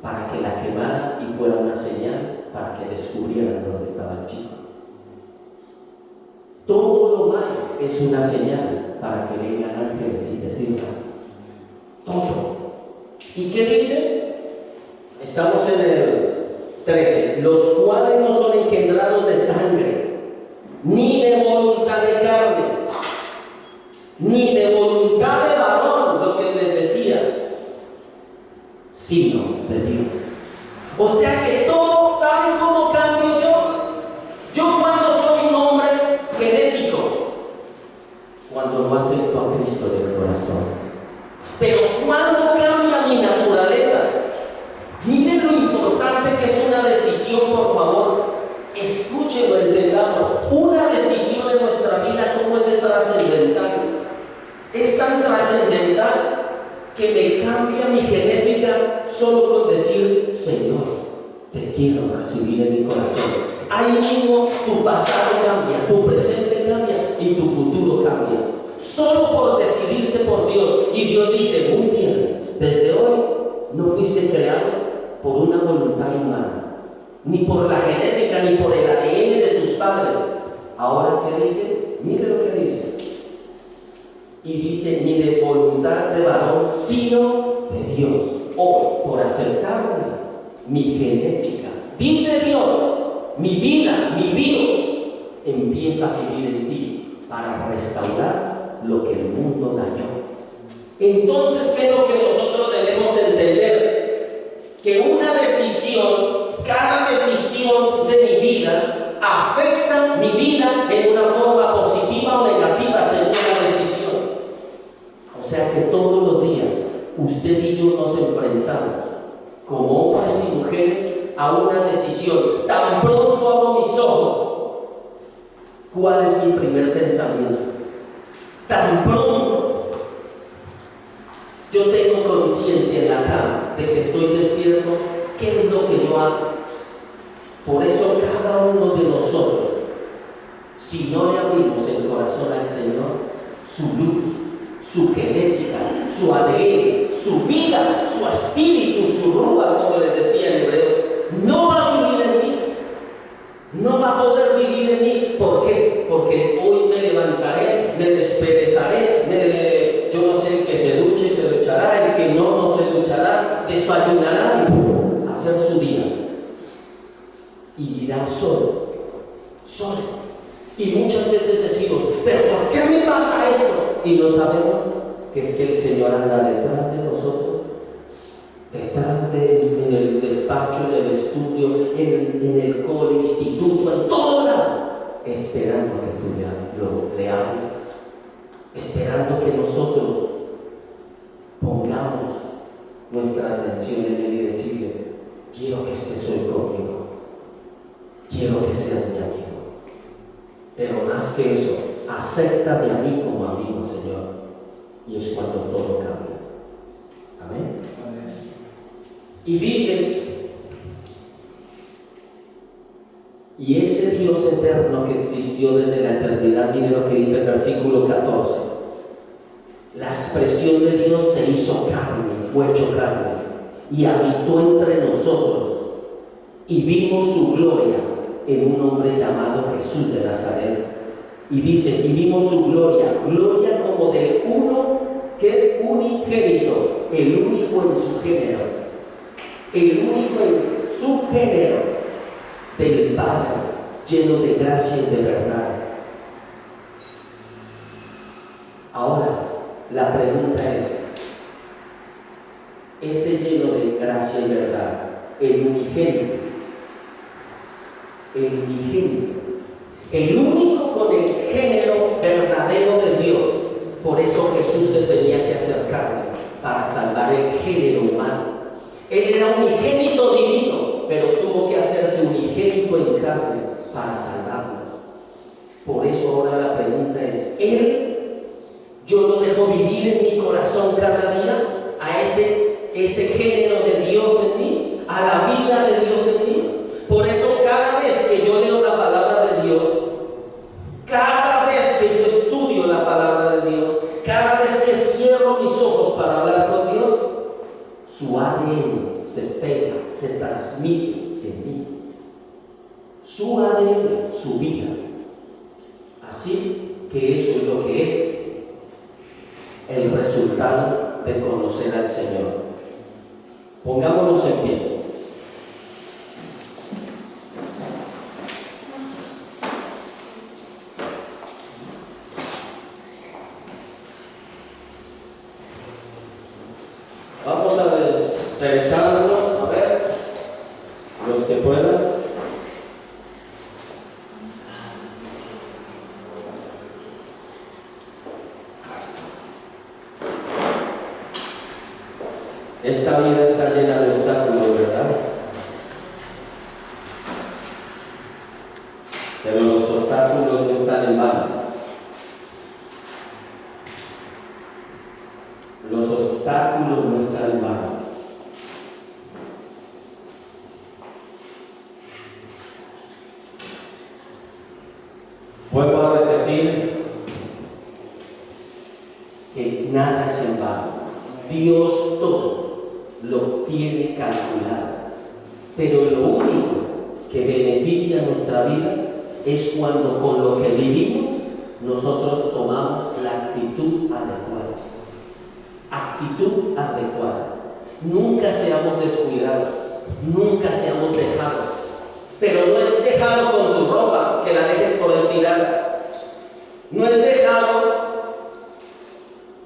para que la quemara y fuera una señal para que descubrieran dónde estaba el chico. Todo lo malo es una señal para que vengan ángeles y te sirvan. Todo. ¿Y qué dice? Estamos en el 13. Los cuales no son engendrados de sangre, ni de voluntad de carne, ni de voluntad de varón, lo que les decía, sino de Dios. O sea que todo, ¿sabe cómo cambio yo? Yo cuando soy un hombre genético, cuando no acepto a Cristo de mi corazón. Pero cuando cambia mi naturaleza, miren lo importante que es una decisión, por favor. Escúchenlo, entendamos. Una decisión en nuestra vida, ¿cómo es de trascendental? Es tan trascendental que me cambia mi genética solo con decir, Señor, te quiero recibir en mi corazón. Ahí mismo tu pasado cambia, tu presente cambia y tu futuro cambia. Solo por decidirse por Dios. Y Dios dice, muy bien, desde hoy no fuiste creado por una voluntad humana, ni por la genética, ni por el ADN de tus padres. Ahora, ¿qué dice? Mire lo que dice. Y dice, ni de voluntad de varón, sino de Dios. Hoy, por aceptarme, mi genética, dice Dios, mi vida, mi Dios, empieza a vivir en ti para restaurar lo que el mundo dañó. Entonces, ¿qué es lo que nosotros debemos entender? Que una decisión, cada decisión de mi vida afecta mi vida en una forma positiva o negativa según la decisión. O sea que todos los días usted y yo nos enfrentamos como hombres y mujeres a una decisión. Tan pronto abro mis ojos, ¿cuál es mi primer pensamiento? Tan pronto yo tengo conciencia en la cama de que estoy despierto, ¿qué es lo que yo hago? Por eso cada uno de nosotros, si no le abrimos el corazón al Señor, su luz, su genética, su ADN, su vida, su espíritu, su rúa, como les decía en hebreo, no va a vivir en mí. No va a poder vivir en mí. ¿Por qué? Porque hoy me levantaré, me desperezaré, yo no sé, el que se duche y se duchará, el que no se duchará, desayunará y hacer su día. Y dirá solo. Y muchas veces decimos, ¿pero por qué me pasa esto? Y no sabemos que es que el Señor anda detrás de nosotros, en el despacho, en el estudio, en el cole, instituto, en todo lado, esperando que tú le hables, esperando que nosotros pongamos nuestra atención en Él y decirle, quiero que estés hoy conmigo, quiero que seas mi amigo. Pero más que eso, acéptame a mí como amigo, Señor. Y es cuando todo cambia. Amén. Amén. Y dice, y ese Dios eterno que existió desde la eternidad, mire lo que dice el versículo 14. La expresión de Dios se hizo carne, fue hecho carne, y habitó entre nosotros, y vimos su gloria en un hombre llamado Jesús de Nazaret. Y dice, y vimos su gloria como del uno que unigénito, el único en su género, del Padre, lleno de gracia y de verdad. Ahora, la pregunta es, ese lleno de gracia y verdad, el unigénito, el único con el género verdadero de Dios. Por eso Jesús se tenía que hacer carne, para salvar el género humano. Él era unigénito divino, pero tuvo que hacerse unigénito en carne para salvarnos. Por eso ahora la pregunta es, yo lo dejo vivir en mi corazón cada día, a ese género de Dios en mí, a la vida de Dios en mí. Por eso cada vez que yo leo la palabra de Dios, cada vez que yo estudio la palabra de Dios, cada vez que cierro mis ojos para hablar con Dios, su ADN se pega, se transmite en mí. Su ADN, su vida. Así que eso es lo que es el resultado de conocer al Señor. Pongámonos en pie. Vamos a desperezarnos, a ver, los que puedan. Esta vida está llena de obstáculos, ¿verdad? Pero los obstáculos no están en vano. Los obstáculos no están en vano. Vuelvo a repetir que nada es en vano. Dios todo lo tiene calculado. Pero lo único que beneficia nuestra vida es cuando con lo que vivimos nosotros tomamos la actitud adecuada. Actitud adecuada. Nunca seamos descuidados, nunca seamos dejados. Pero no es dejado con tu ropa, que la dejes por el tirada. No es dejado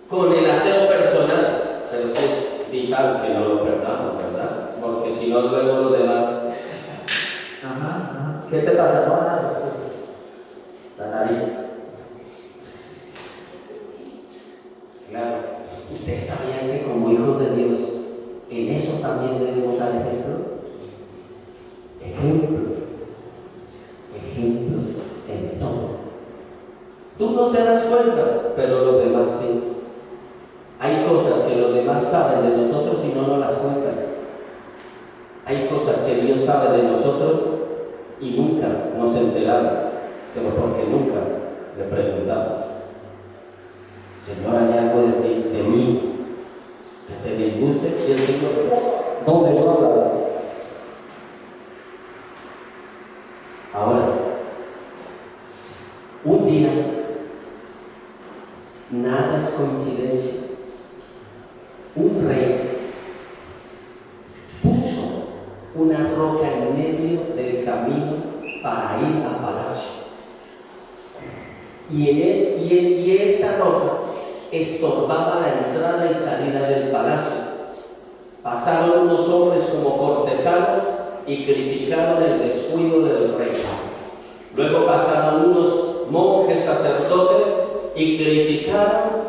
con el aseo personal, pero sí es vital que no lo perdamos, ¿verdad? Porque si no, luego los demás. Ajá. ¿Qué te pasa? No, nada, la nariz. Claro, ustedes sabían que como hijos de Dios, en eso también debemos dar ejemplo? Ejemplo en todo. Tú no te das cuenta, pero los demás sí. Hay cosas que los demás saben de nosotros y no nos las cuentan. Hay cosas que Dios sabe de nosotros y nunca nos enteramos, pero porque nunca le preguntamos. Señor, ¿hay algo de mí que te disguste? Y el Señor, ¿dónde yo hablo? Ahora, un día, nada es coincidencia, un rey puso una roca en medio del camino para ir al palacio. Y esa roca estorbaba la entrada y salida del palacio. Pasaron unos hombres como cortesanos y criticaron el descuido del rey. Luego pasaron unos monjes sacerdotes y criticaron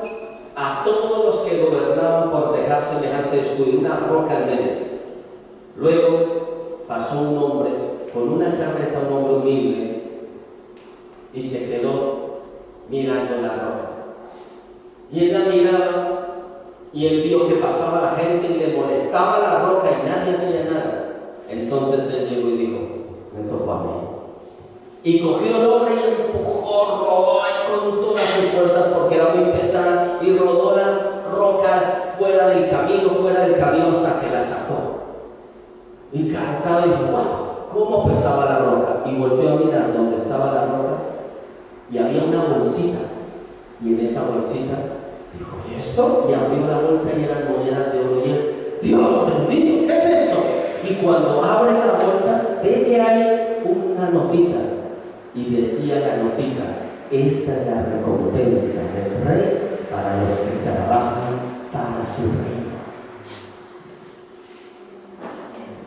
a todos los que gobernaban por dejar semejante descuido, una roca en medio. Luego pasó un hombre con una carreta, un hombre humilde, y se quedó mirando la roca. Y él la miraba y él vio que pasaba la gente y le molestaba la roca y nadie hacía nada. Entonces él llegó y dijo, me tocó a mí. Y cogió el hombre y empujó, rodó con todas sus fuerzas porque era muy pesada y rodó la roca fuera del camino hasta que la sacó. Y cansado dijo, wow, ¿cómo pesaba la roca? Y volvió a mirar donde estaba la roca y había una bolsita. Y en esa bolsita dijo, ¿y esto? Y abrió la bolsa y eran monedas de oro. Y él, Dios bendito, ¿qué es esto? Y cuando abre la bolsa, ve que hay una notita. Y decía la notita, esta es la recompensa del rey para los que trabajan para su reino.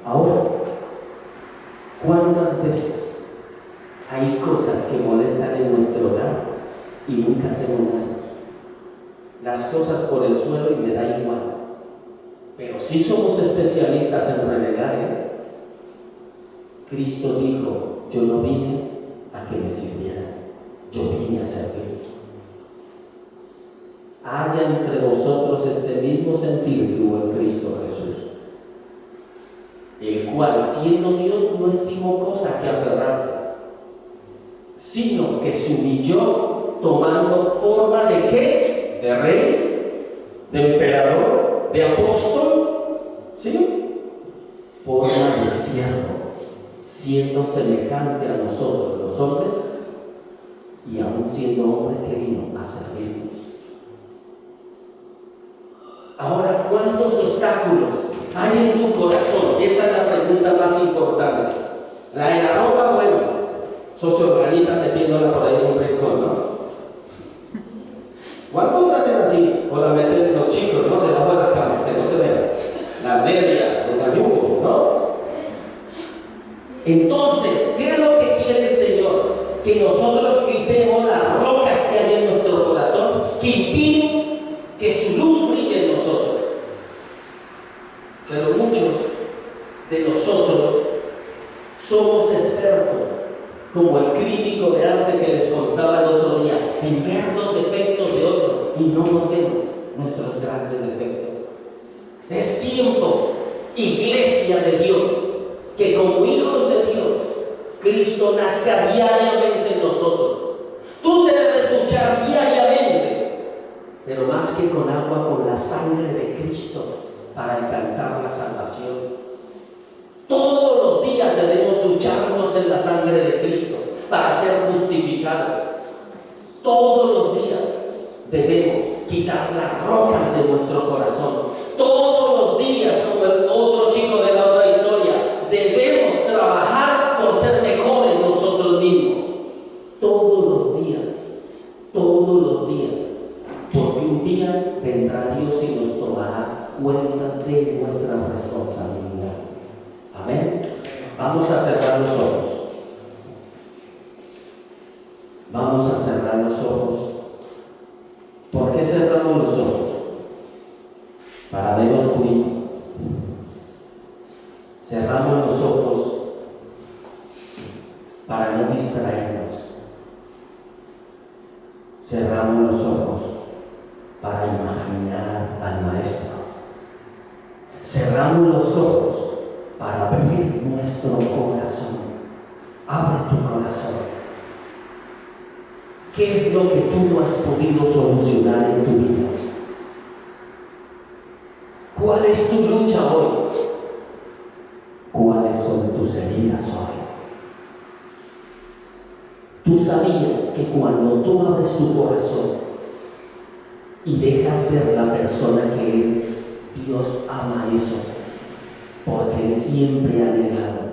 Ahora, ¿cuántas veces hay cosas que molestan en nuestro hogar y nunca hacemos nada? Las cosas por el suelo y me da igual. Pero sí somos especialistas en renegar, ¿eh? Cristo dijo, yo no vine a que me sirvieran, yo vine a servir. Haya entre vosotros este mismo sentir que hubo en Cristo Jesús, el cual, siendo Dios, no estimó cosa que aferrarse, sino que se humilló tomando forma de ¿qué? De rey, de emperador, de apóstol, ¿sí? Forma de siervo, siendo semejante a nosotros los hombres, y aún siendo hombre que vino a servirnos. Ahora, ¿cuántos obstáculos hay en tu corazón? Esa es la pregunta más importante. La de la ropa, bueno, eso se organiza metiéndola por ahí en un rincón, ¿no? ¿Cuántos hacen así? O la meten los chicos, ¿no? Debajo de la cama, que no se vean. La media, los gallumbos, ¿no? Entonces, ¿qué es lo que quiere el Señor? Que nosotros quitemos las rocas que hay en nuestro corazón, que impiden que su luz brille en nosotros. Pero muchos de nosotros somos expertos, como el crítico de arte que les contaba el otro día, en ver los defectos de otros y no nos vemos nuestros grandes defectos. Es tiempo, iglesia de Dios, que como hijos de Dios, Cristo nazca diariamente en nosotros. Tú te debes duchar diariamente, pero más que con agua, con la sangre de Cristo para alcanzar la salvación. Todos los días debemos ducharnos en la sangre de Cristo para ser justificados. Todos los días debemos quitar las rocas de nuestro corazón. Todos los días, como el otro chico de la otra historia, debemos trabajar por ser mejores nosotros mismos. Todos los días, porque un día vendrá Dios y nos tomará cuenta de nuestras responsabilidades. Amén. Vamos a cerrar los ojos. Vamos a cerrar los ojos. ¿Por qué cerramos los ojos? para ver oscurito. Cerramos los ojos para no distraernos. Cerramos los ojos para imaginar al Maestro. Cerramos los ojos para abrir nuestro corazón. Abre tu corazón. ¿Qué es lo que tú no has podido solucionar en tu vida? ¿Cuál es tu lucha hoy? ¿Cuáles son tus heridas hoy? Tú sabías que cuando tú abres tu corazón y dejas ver la persona que eres, Dios ama eso, porque Él siempre ha anhelado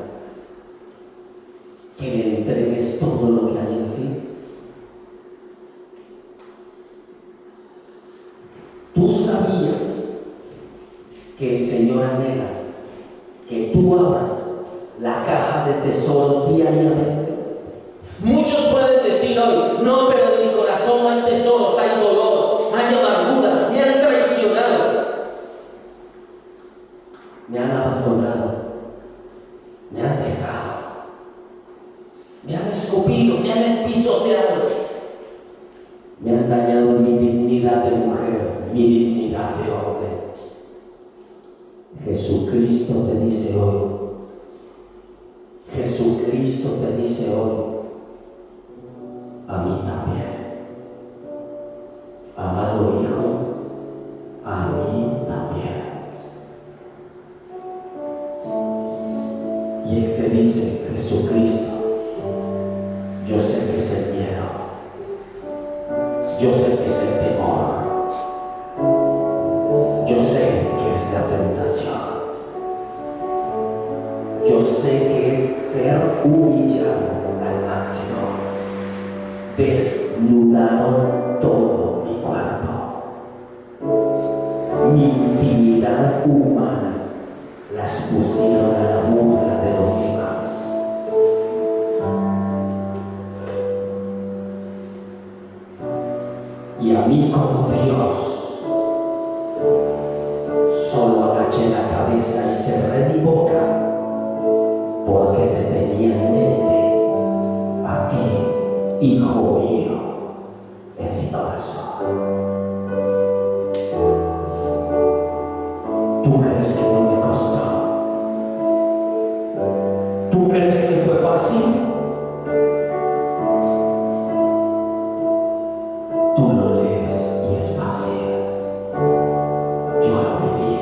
que le entregues todo lo que hay en ti. Tú sabías que el Señor anhela que tú abras la caja de tesoros diariamente. Muchos pueden decir hoy, no, pero en mi corazón no hay tesoros, hay dolor, hay amargura, me han traicionado, me han abandonado, me han dejado, me han escupido, me han pisoteado, me han dañado mi dignidad de mujer, mi dignidad de hombre. Jesucristo te dice hoy, Jesucristo te dice hoy, a mí también, amado Hijo, a mí también. Y Él te dice, Jesucristo, yo sé que es el miedo, yo sé que es el temor, yo sé que es la tentación, yo sé que es ser humillado al máximo. Desnudaron todo mi cuerpo, mi intimidad humana las pusieron a la burla de los demás. Y a mí como Dios solo agaché la cabeza y cerré mi boca porque te tenía en mente a ti, Hijo mío, en mi corazón. ¿Tú crees que no me costó? ¿Tú crees que fue fácil? Tú lo lees y es fácil. Yo lo viví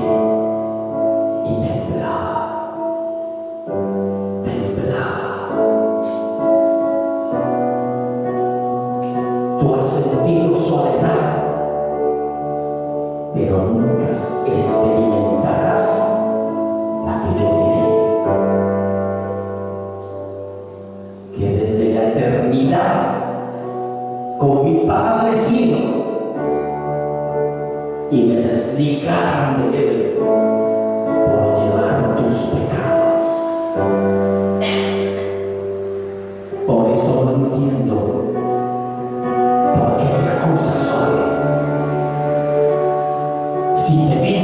y temblaba. Tú has sentido soledad, pero nunca experimentarás la que yo viví. Que desde la eternidad, con mi Padre sido, y me desligaron de Él por llevar tus pecados. Por eso no entiendo. ¿Por qué me acusas hoy? Si te vi